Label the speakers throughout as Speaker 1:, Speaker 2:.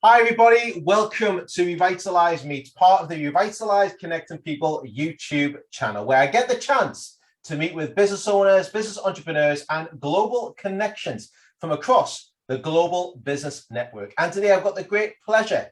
Speaker 1: Hi everybody, welcome to Revitalise Meets, part of the Revitalise Connecting People YouTube channel, where I get the chance to meet with business owners, business entrepreneurs, and global connections from across the global business network. And today I've got the great pleasure,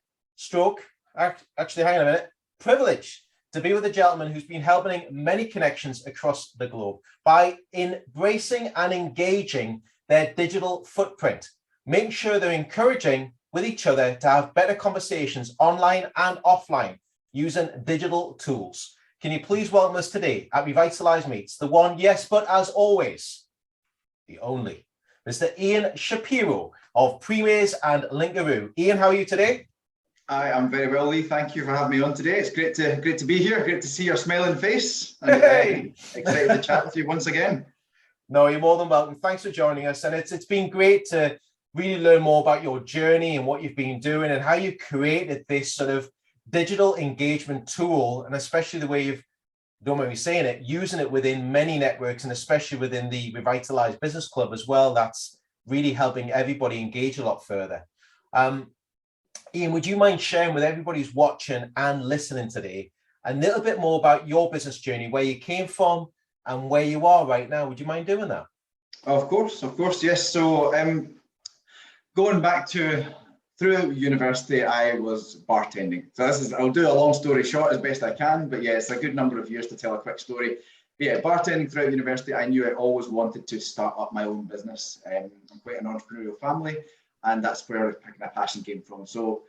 Speaker 1: actually hang on a minute, privilege to be with a gentleman who's been helping many connections across the globe by embracing and engaging their digital footprint, making sure they're encouraging with each other to have better conversations online and offline using digital tools. Can you please welcome us today at Revitalise Meets, the one, yes, but as always, the only, Mr. Ian Shapiro of Pramaze and Linkaroo. Ian, how are you today?
Speaker 2: I am very well, Lee. Thank you for having me on today. It's great to be here. Great to see your smiling face. And excited to chat with you once again.
Speaker 1: No, you're more than welcome. Thanks for joining us. And it's been great to really learn more about your journey and what you've been doing and how you created this sort of digital engagement tool, and especially the way you've, don't mind me saying it, using it within many networks and especially within the Revitalise Business Club as well. That's really helping everybody engage a lot further. Ian, would you mind sharing with everybody who's watching and listening today a little bit more about your business journey, where you came from and where you are right now? Would you mind doing that?
Speaker 2: Of course, yes. So going back to through university, I was bartending. So I'll do a long story short as best I can, but yeah, it's a good number of years to tell a quick story. But yeah, bartending throughout university, I knew I always wanted to start up my own business. I'm quite an entrepreneurial family, and that's where my passion came from. So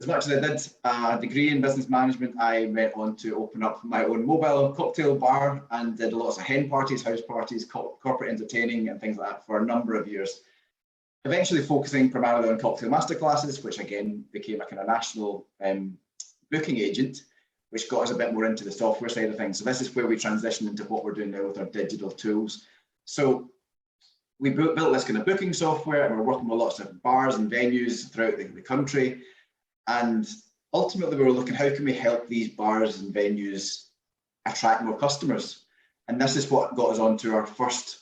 Speaker 2: as much as I did a degree in business management, I went on to open up my own mobile cocktail bar and did lots of hen parties, house parties, corporate entertaining and things like that for a number of years. Eventually focusing primarily on cocktail masterclasses, which again became a kind of national booking agent, which got us a bit more into the software side of things. So this is where we transitioned into what we're doing now with our digital tools. So we built this kind of booking software, and we're working with lots of bars and venues throughout the country. And ultimately we were looking, how can we help these bars and venues attract more customers? And this is what got us onto our first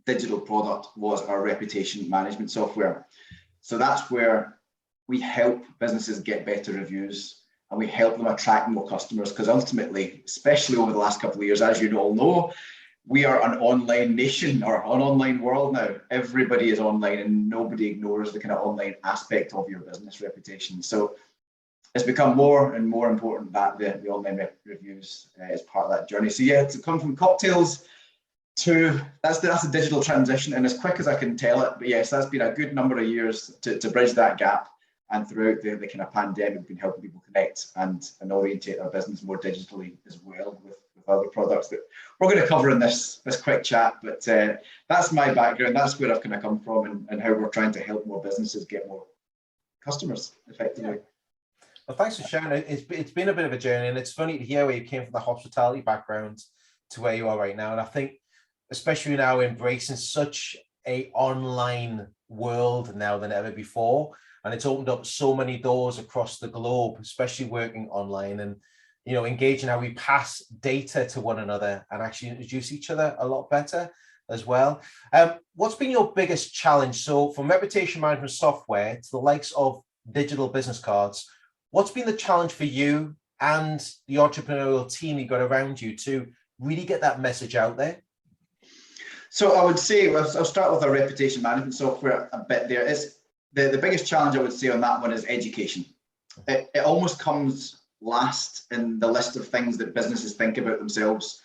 Speaker 2: digital product, was our reputation management software. So that's where we help businesses get better reviews and we help them attract more customers, because ultimately, especially over the last couple of years, as you all know, we are an online nation, or an online world now. Everybody is online and nobody ignores the kind of online aspect of your business reputation. So it's become more and more important that the online reviews is part of that journey. So yeah, to come from cocktails to that's a digital transition, and as quick as I can tell it, but yes, that's been a good number of years to bridge that gap. And throughout the kind of pandemic, we've been helping people connect and orientate our business more digitally as well with other products that we're going to cover in this quick chat. But that's my background. That's where I've kind of come from, and how we're trying to help more businesses get more customers effectively.
Speaker 1: Yeah. Well, thanks for sharing. It's been a bit of a journey, and it's funny to hear where you came from, the hospitality background to where you are right now. And I think, especially now embracing such a online world now than ever before, and it's opened up so many doors across the globe, especially working online and, you know, engaging how we pass data to one another and actually introduce each other a lot better as well. What's been your biggest challenge? So from reputation management software to the likes of digital business cards, what's been the challenge for you and the entrepreneurial team you got around you to really get that message out there?
Speaker 2: So I would say, I'll start with our reputation management software a bit there. Is the biggest challenge I would say on that one is education. It almost comes last in the list of things that businesses think about themselves.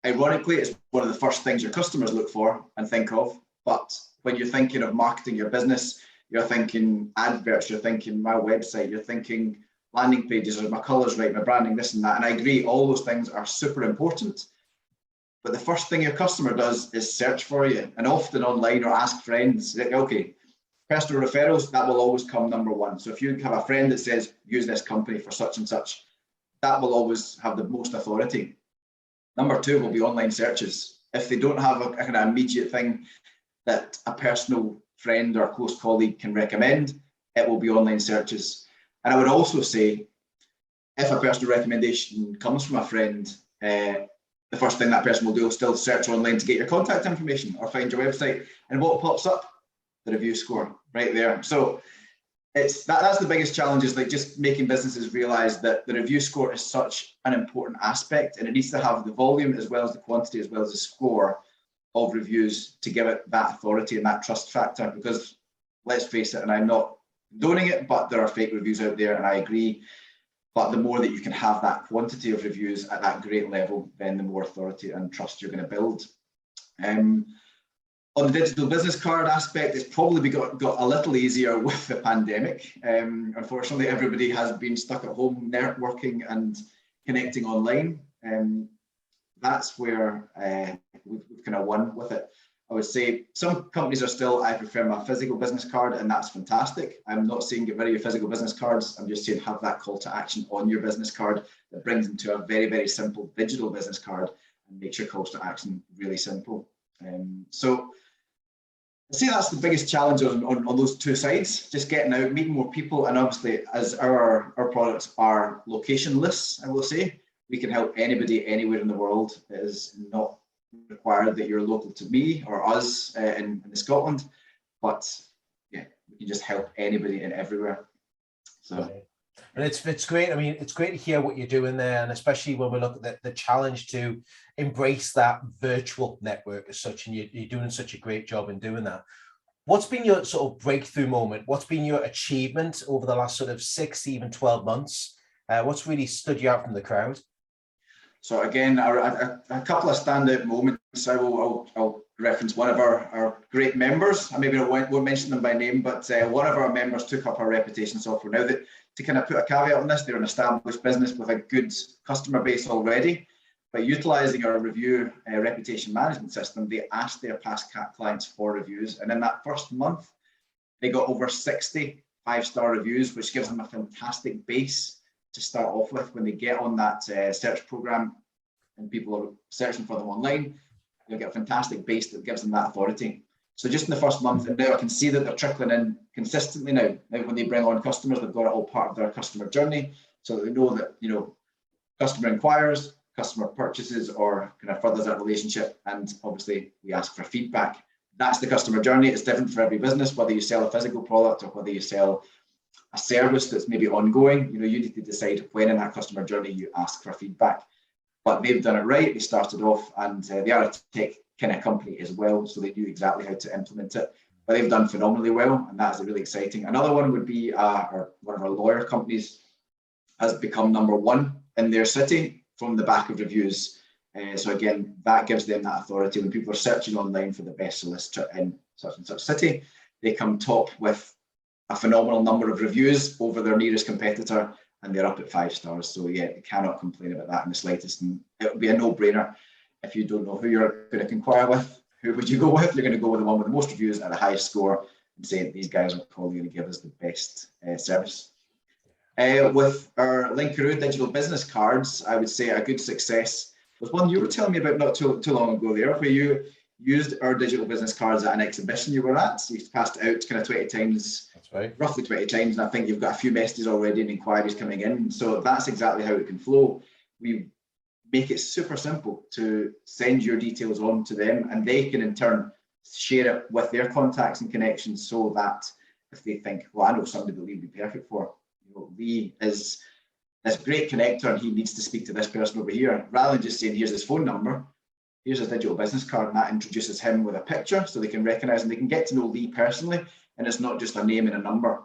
Speaker 2: Ironically, it's one of the first things your customers look for and think of. But when you're thinking of marketing your business, you're thinking adverts, you're thinking my website, you're thinking landing pages, or my colours right, my branding, this and that. And I agree, all those things are super important. But the first thing your customer does is search for you, and often online, or ask friends. Okay, personal referrals, that will always come number one. So if you have a friend that says, use this company for such and such, that will always have the most authority. Number two will be online searches. If they don't have a kind of immediate thing that a personal friend or a close colleague can recommend, it will be online searches. And I would also say, if a personal recommendation comes from a friend, the first thing that person will do is still search online to get your contact information or find your website. And what pops up? The review score right there. So that's the biggest challenge, is like just making businesses realize that the review score is such an important aspect, and it needs to have the volume as well as the quantity as well as the score of reviews to give it that authority and that trust factor. Because let's face it, and I'm not condoning it, but there are fake reviews out there, and I agree. But the more that you can have that quantity of reviews at that great level, then the more authority and trust you're going to build. On the digital business card aspect, it's probably got a little easier with the pandemic. Unfortunately, everybody has been stuck at home networking and connecting online. That's where we've kind of won with it. I would say some companies are still, I prefer my physical business card, and that's fantastic. I'm not saying get rid of your physical business cards. I'm just saying have that call to action on your business card that brings them to a very, very simple digital business card and makes your calls to action really simple. So I'd say that's the biggest challenge on those two sides, just getting out, meeting more people. And obviously, as our products are locationless, I will say, we can help anybody anywhere in the world. It is not required that you're local to me or us in Scotland, but yeah, we can just help anybody and everywhere. So,
Speaker 1: and it's great. I mean, it's great to hear what you're doing there, and especially when we look at the challenge to embrace that virtual network as such, and you're doing such a great job in doing that. What's been your sort of breakthrough moment? What's been your achievement over the last sort of 6, even 12 months? What's really stood you out from the crowd?
Speaker 2: So again, a couple of standout moments. I'll reference one of our great members. I maybe won't mention them by name, but one of our members took up our reputation software. Now, to kind of put a caveat on this, they're an established business with a good customer base already. But utilizing our review reputation management system, they asked their past clients for reviews. And in that first month, they got over 60 5-star reviews, which gives them a fantastic base to start off with. When they get on that search program and people are searching for them online, they'll get a fantastic base that gives them that authority. So just in the first month, and now I can see that they're trickling in consistently now. Now when they bring on customers, they've got it all part of their customer journey. So they know that, you know, customer inquires, customer purchases, or kind of furthers that relationship. And obviously we ask for feedback. That's the customer journey. It's different for every business, whether you sell a physical product or whether you sell a service that's maybe ongoing. You know, you need to decide when in that customer journey you ask for feedback. But they've done it right. They started off, and they are a tech kind of company as well, so they knew exactly how to implement it. But they've done phenomenally well, and that is really exciting. Another one would be one of our lawyer companies has become #1 in their city from the back of reviews. So again, that gives them that authority. When people are searching online for the best solicitor in such and such city, they come top with a phenomenal number of reviews over their nearest competitor, and they're up at 5 stars. So yeah, you cannot complain about that in the slightest. And it would be a no-brainer. If you don't know who you're going to inquire with, who would you go with? You're going to go with the one with the most reviews at the highest score and say these guys are probably going to give us the best service. With our Linkaroo digital business cards, I would say a good success was one you were telling me about not too long ago there, where you used our digital business cards at an exhibition you were at. So you've passed it out kind of 20 times. That's right. Roughly 20 times. And I think you've got a few messages already and inquiries coming in. So that's exactly how it can flow. We make it super simple to send your details on to them, and they can in turn share it with their contacts and connections, so that if they think, well, I know somebody that Lee would be perfect for, you know, Lee is this great connector and he needs to speak to this person over here, rather than just saying, here's his phone number, here's his digital business card, and that introduces him with a picture so they can recognize and they can get to know Lee personally. And it's not just a name and a number.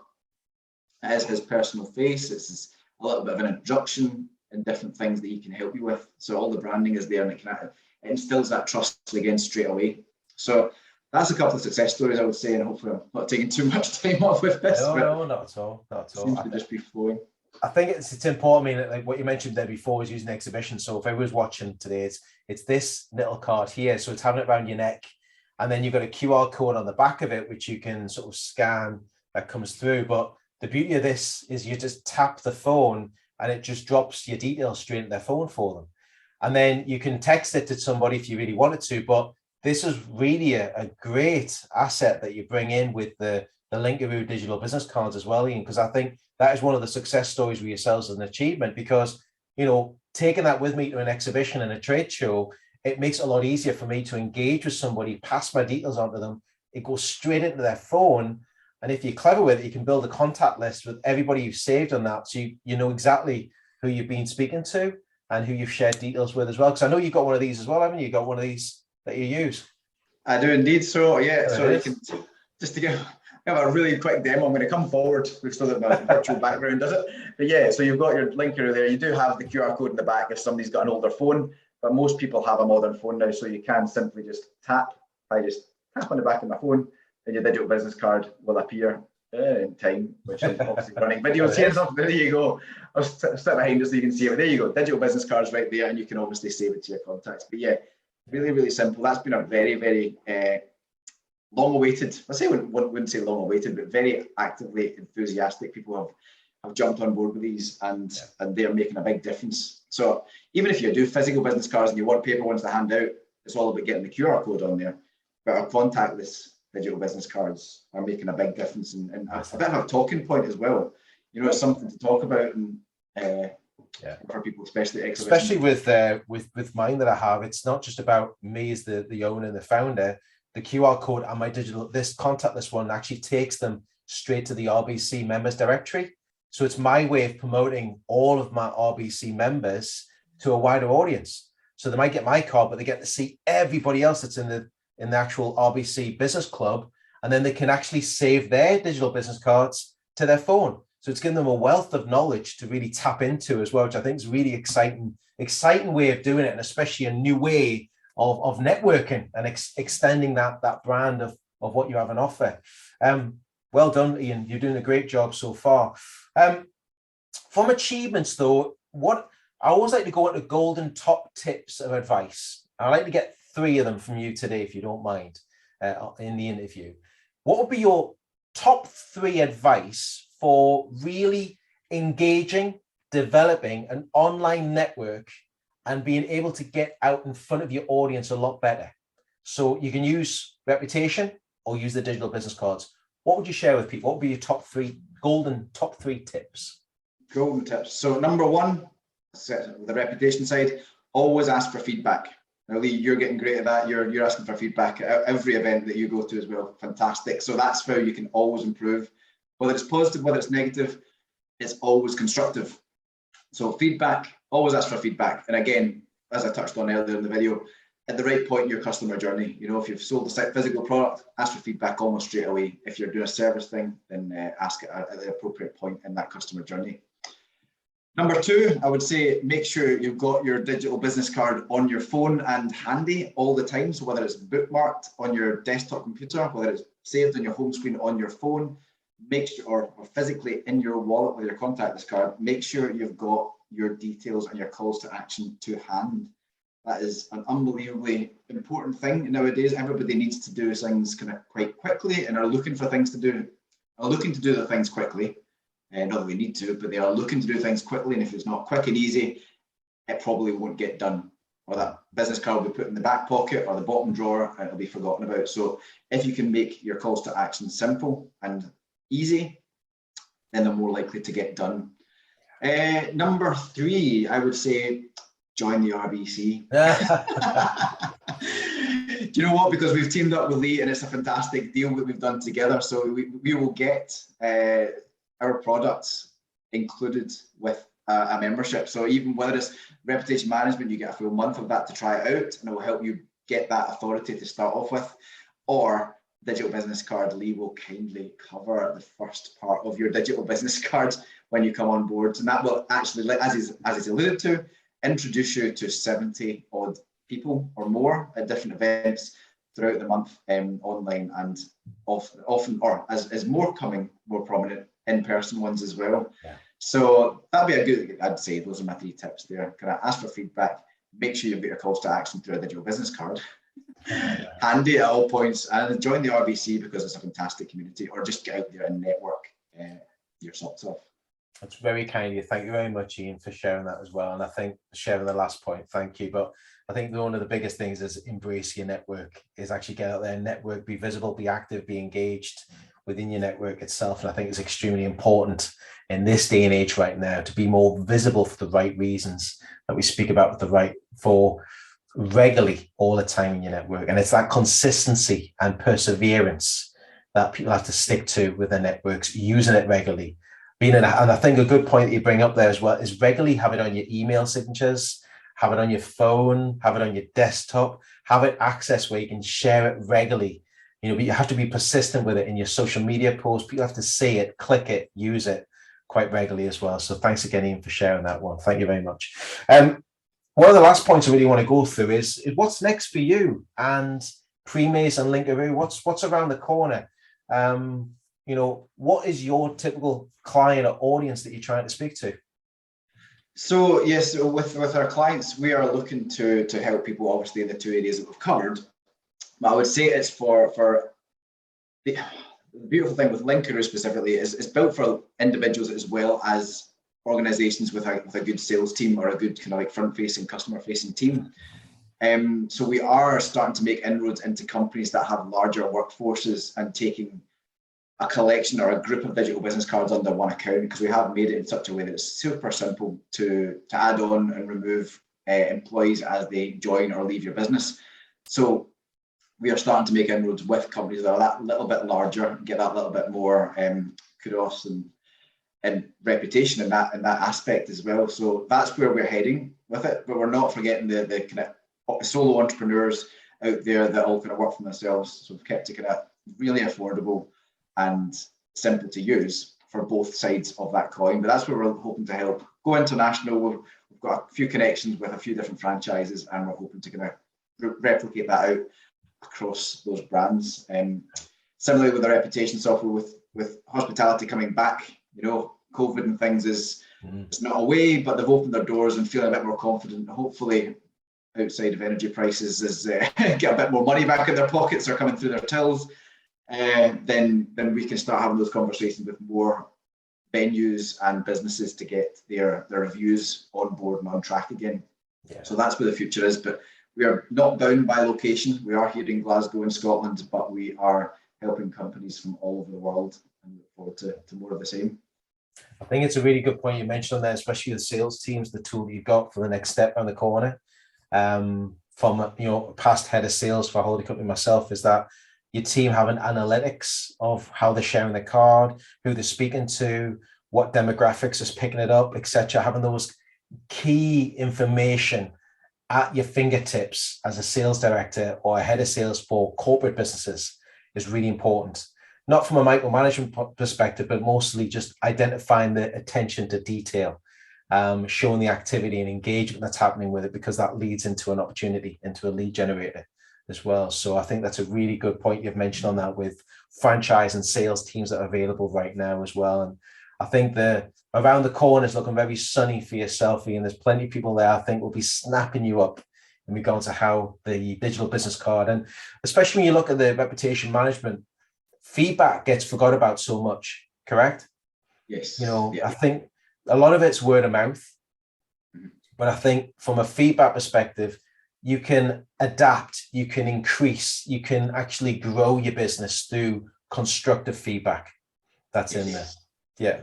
Speaker 2: It is his personal face. It's a little bit of an introduction and different things that he can help you with. So all the branding is there, and it instills that trust again straight away. So that's a couple of success stories, I would say, and hopefully I'm not taking too much time off with this.
Speaker 1: No, not at all. Not at all.
Speaker 2: Seems to just be flowing.
Speaker 1: I think it's important. I mean, like what you mentioned there before was using exhibition. So if I was watching today, it's this little card here. So it's having it around your neck, and then you've got a QR code on the back of it, which you can sort of scan that comes through. But the beauty of this is you just tap the phone and it just drops your details straight into their phone for them. And then you can text it to somebody if you really wanted to. But this is really a great asset that you bring in with the Linkaroo digital business cards as well, Ian, because I think that is one of the success stories with yourselves as an achievement, because, you know, taking that with me to an exhibition and a trade show, it makes it a lot easier for me to engage with somebody, pass my details on to them. It goes straight into their phone, And if you're clever with it, you can build a contact list with everybody you've saved on that. So you know exactly who you've been speaking to and who you've shared details with as well. Because I know you've got one of these as well, haven't you? You've got one of these that you use.
Speaker 2: I do indeed. So yeah,
Speaker 1: There
Speaker 2: so
Speaker 1: it
Speaker 2: you
Speaker 1: is.
Speaker 2: can, just to give a really quick demo, I'm going to come forward so that my virtual background does it. But yeah, so you've got your Linkaroo there. You do have the QR code in the back if somebody's got an older phone, but most people have a modern phone now, so you can simply just tap. I just tap on the back of my phone, and your digital business card will appear in time, which is obviously running videos here. There you go. I'll sit behind us so you can see it. There you go. Digital business cards right there, and you can obviously save it to your contacts. But yeah, really, really simple. That's been a very, very long-awaited. I wouldn't say long-awaited, but very actively enthusiastic people have jumped on board with these, and they're making a big difference. So even if you do physical business cards and you want paper ones to hand out, it's all about getting the QR code on there. But our contactless digital business cards are making a big difference, and a bit of a talking point as well. You know, it's something to talk about, and for people, especially
Speaker 1: with mine that I have. It's not just about me as the owner and the founder. The QR code on my this contactless one actually takes them straight to the 𝗏𝗏𝐶 members directory. So it's my way of promoting all of my 𝗏𝗏𝐶 members to a wider audience. So they might get my card, but they get to see everybody else that's in the actual 𝗏𝗏𝐶 business club, and then they can actually save their digital business cards to their phone. So it's giving them a wealth of knowledge to really tap into as well, which I think is really exciting way of doing it, and especially a new way of networking and extending that brand of what you have on offer. Well done, Ian. You're doing a great job so far. From achievements, though, what I always like to go into golden top tips of advice. I'd like to get 3 of them from you today, if you don't mind, in the interview. What would be your top 3 advice for really engaging, developing an online network and being able to get out in front of your audience a lot better? So you can use reputation or use the digital business cards. What would you share with people? What would be your golden top 3 tips?
Speaker 2: Golden tips. So number 1, the reputation side, always ask for feedback. Now, Lee, you're getting great at that. You're asking for feedback at every event that you go to as well. Fantastic. So that's how you can always improve. Whether it's positive, whether it's negative, it's always constructive. So feedback, always ask for feedback. And again, as I touched on earlier in the video, at the right point in your customer journey, you know, if you've sold a physical product, ask for feedback almost straight away. If you're doing a service thing, then ask it at the appropriate point in that customer journey. Number 2, I would say make sure you've got your digital business card on your phone and handy all the time. So whether it's bookmarked on your desktop computer, whether it's saved on your home screen on your phone, make sure, or physically in your wallet with your contactless card, make sure you've got your details and your calls to action to hand. That is an unbelievably important thing nowadays. Everybody needs to do things kind of quite quickly and are looking for things to do, the things quickly. And not that we need to, but they are looking to do things quickly. And if it's not quick and easy, it probably won't get done. Or that business card will be put in the back pocket or the bottom drawer and it'll be forgotten about. So if you can make your calls to action simple and easy, then they're more likely to get done. Number 3, I would say, join the 𝗏𝗏𝐶. Do you know what? Because we've teamed up with Lee and it's a fantastic deal that we've done together. So we will get our products included with a membership. So even whether it's reputation management, you get a full month of that to try it out, and it will help you get that authority to start off with. Or digital business card, Lee will kindly cover the first part of your digital business cards when you come on board. And that will actually, as he's alluded to, introduce you to 70 odd people or more at different events throughout the month, online and often, or as more prominent in-person ones as well. Yeah. So that'd be a good, I'd say those are my 3 tips there. Can I ask for feedback? Make sure you've got your calls to action through a digital business card. Handy at all points, and join the 𝗏𝗏𝐶 because it's a fantastic community, or just get out there and network your socks off.
Speaker 1: That's very kind of you. Thank you very much, Ian, for sharing that as well. And I think sharing the last point, thank you. But I think one of the biggest things is embrace your network, is actually get out there and network, be visible, be active, be engaged within your network itself. And I think it's extremely important in this day and age right now to be more visible for the right reasons that we speak about, for regularly all the time in your network. And it's that consistency and perseverance that people have to stick to with their networks, using it regularly. And I think a good point that you bring up there as well is regularly have it on your email signatures, have it on your phone, have it on your desktop, have it access where you can share it regularly. You know, but you have to be persistent with it in your social media posts. People have to see it, click it, use it quite regularly as well. So thanks again, Ian, for sharing that one. Thank you very much. One of the last points I really want to go through is what's next for you and Pramaze and Linkaroo. What's around the corner? You know, what is your typical client or audience that you're trying to speak to?
Speaker 2: So yes, with our clients, we are looking to help people obviously in the two areas that we've covered. But I would say it's for the beautiful thing with Linkaroo specifically is it's built for individuals as well as organizations with a good sales team or a good kind of like front-facing, customer-facing team. So we are starting to make inroads into companies that have larger workforces and taking a collection or a group of digital business cards under one account, because we have made it in such a way that it's super simple to add on and remove employees as they join or leave your business. So we are starting to make inroads with companies that are that little bit larger, get that little bit more kudos and reputation in that aspect as well. So that's where we're heading with it, but we're not forgetting the kind of solo entrepreneurs out there that all kind of work for themselves. So we've kept it kind of really affordable and simple to use for both sides of that coin. But that's where we're hoping to help go international. We've got a few connections with a few different franchises, and we're hoping to kind of replicate that out across those brands. Similarly with the reputation software, with hospitality coming back, you know, COVID and things it's not away, but they've opened their doors and feeling a bit more confident. Hopefully, outside of energy prices, get a bit more money back in their pockets or coming through their tills. Then we can start having those conversations with more venues and businesses to get their reviews on board and on track again. Yeah. So that's where the future is. But we are not bound by location. We are here in Glasgow in Scotland, but we are helping companies from all over the world, and look forward to more of the same.
Speaker 1: I think it's a really good point you mentioned on there, especially the sales teams, the tool you've got for the next step around the corner. From a past head of sales for a holiday company myself, is that your team having analytics of how they're sharing the card, who they're speaking to, what demographics is picking it up, etc. Having those key information at your fingertips as a sales director or a head of sales for corporate businesses is really important. Not from a micromanagement perspective, but mostly just identifying the attention to detail, showing the activity and engagement that's happening with it, because that leads into an opportunity, into a lead generator as well. So I think that's a really good point you've mentioned on that, with franchise and sales teams that are available right now as well. And I think the around the corner is looking very sunny for yourself, and there's plenty of people there I think will be snapping you up in regards to how the digital business card, and especially when you look at the reputation management, feedback gets forgot about so much, correct?
Speaker 2: Yes.
Speaker 1: You know, yeah. I think a lot of it's word of mouth, but I think from a feedback perspective, you can adapt, you can increase, you can actually grow your business through constructive feedback that's in there. Yeah.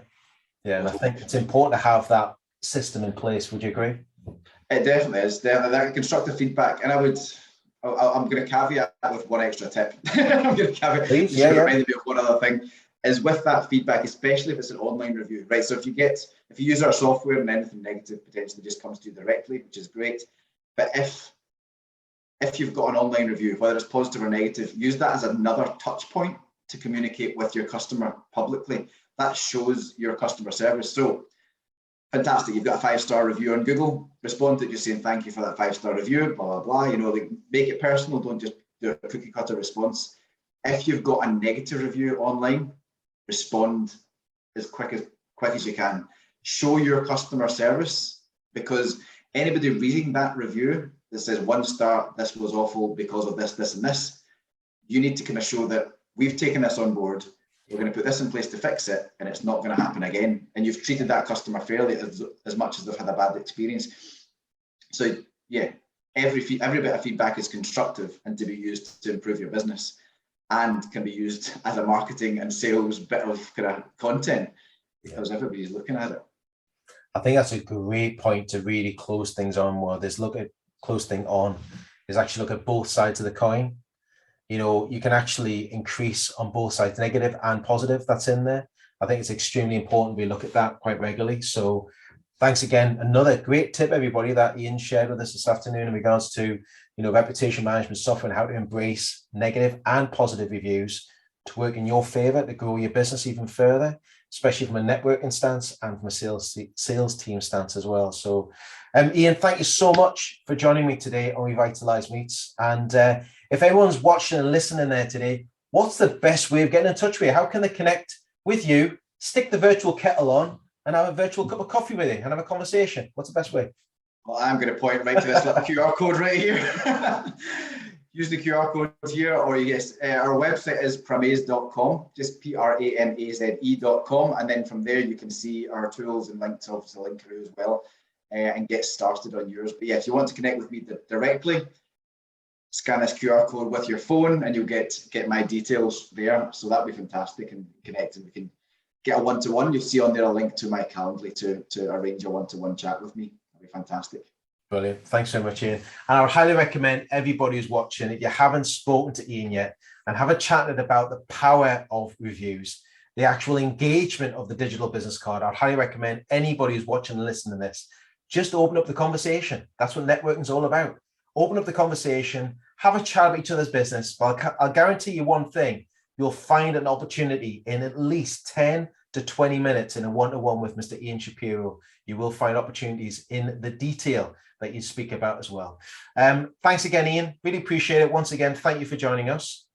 Speaker 1: Yeah. And I think it's important to have that system in place. Would you agree?
Speaker 2: It definitely is. Definitely that constructive feedback. And I'm going to caveat with one extra tip. I'm going to caveat.
Speaker 1: Please,
Speaker 2: just remind me of one other thing. Is with that feedback, especially if it's an online review, right? So if you use our software and anything negative potentially just comes to you directly, which is great. But if you've got an online review, whether it's positive or negative, use that as another touch point to communicate with your customer publicly. That shows your customer service. So fantastic, you've got a 5-star review on Google, respond to it just saying thank you for that 5-star review, blah, blah, blah. You know, like, make it personal, don't just do a cookie cutter response. If you've got a negative review online, respond as quick as you can. Show your customer service, because anybody reading that review that says 1 star, this was awful because of this, this, and this, you need to kind of show that we've taken this on board, we're going to put this in place to fix it, and it's not going to happen again. And you've treated that customer fairly as much as they've had a bad experience. So yeah, every bit of feedback is constructive and to be used to improve your business, and can be used as a marketing and sales bit of kind of content, because everybody's looking at it.
Speaker 1: I think that's a great point to really close things on. Well, is actually look at both sides of the coin. you know, you can actually increase on both sides, negative and positive, that's in there. I think it's extremely important we look at that quite regularly. So thanks again. Another great tip, everybody, that Ian shared with us this afternoon in regards to, you know, reputation management software and how to embrace negative and positive reviews to work in your favor to grow your business even further, especially from a networking stance and from a sales team stance as well. So Ian, thank you so much for joining me today on Revitalise Meets. And if anyone's watching and listening there today, what's the best way of getting in touch with you? How can they connect with you, stick the virtual kettle on and have a virtual cup of coffee with you and have a conversation? What's the best way?
Speaker 2: Well, I'm going to point right to this little QR code right here. Use the QR code here, or yes, our website is pramaze.com, just pramaze.com, and then from there you can see our tools and links, obviously Linkaroo as well, and get started on yours. But yeah, if you want to connect with me directly, scan this QR code with your phone and you'll get my details there. So that'd be fantastic, and connect, and we can get a one-to-one. You'll see on there a link to my Calendly to arrange a one-to-one chat with me. That'd be fantastic.
Speaker 1: Brilliant. Thanks so much, Ian. And I would highly recommend everybody who's watching, if you haven't spoken to Ian yet, and have a chat about the power of reviews, the actual engagement of the digital business card. I'd highly recommend anybody who's watching and listening to this, just open up the conversation. That's what networking is all about. Open up the conversation, have a chat about each other's business. But I'll guarantee you one thing, you'll find an opportunity in at least 10 to 20 minutes in a one-to-one with Mr. Ian Shapiro. You will find opportunities in the detail that you speak about as well. Thanks again, Ian. Really appreciate it. Once again, thank you for joining us.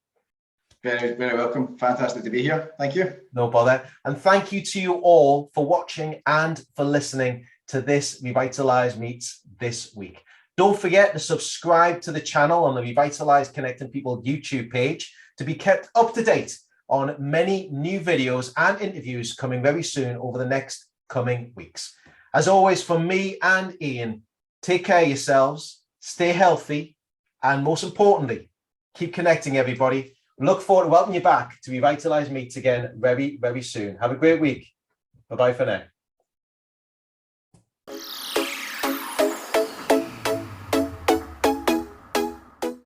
Speaker 2: Very, very welcome. Fantastic to be here. Thank you.
Speaker 1: No bother. And thank you to you all for watching and for listening to this Revitalise Meets this week. Don't forget to subscribe to the channel on the Revitalise Connecting People YouTube page to be kept up to date on many new videos and interviews coming very soon over the next coming weeks. As always, from me and Ian, take care of yourselves, stay healthy, and most importantly, keep connecting, everybody. Look forward to welcoming you back to Revitalise Meets again very, very soon. Have a great week. Bye-bye for now.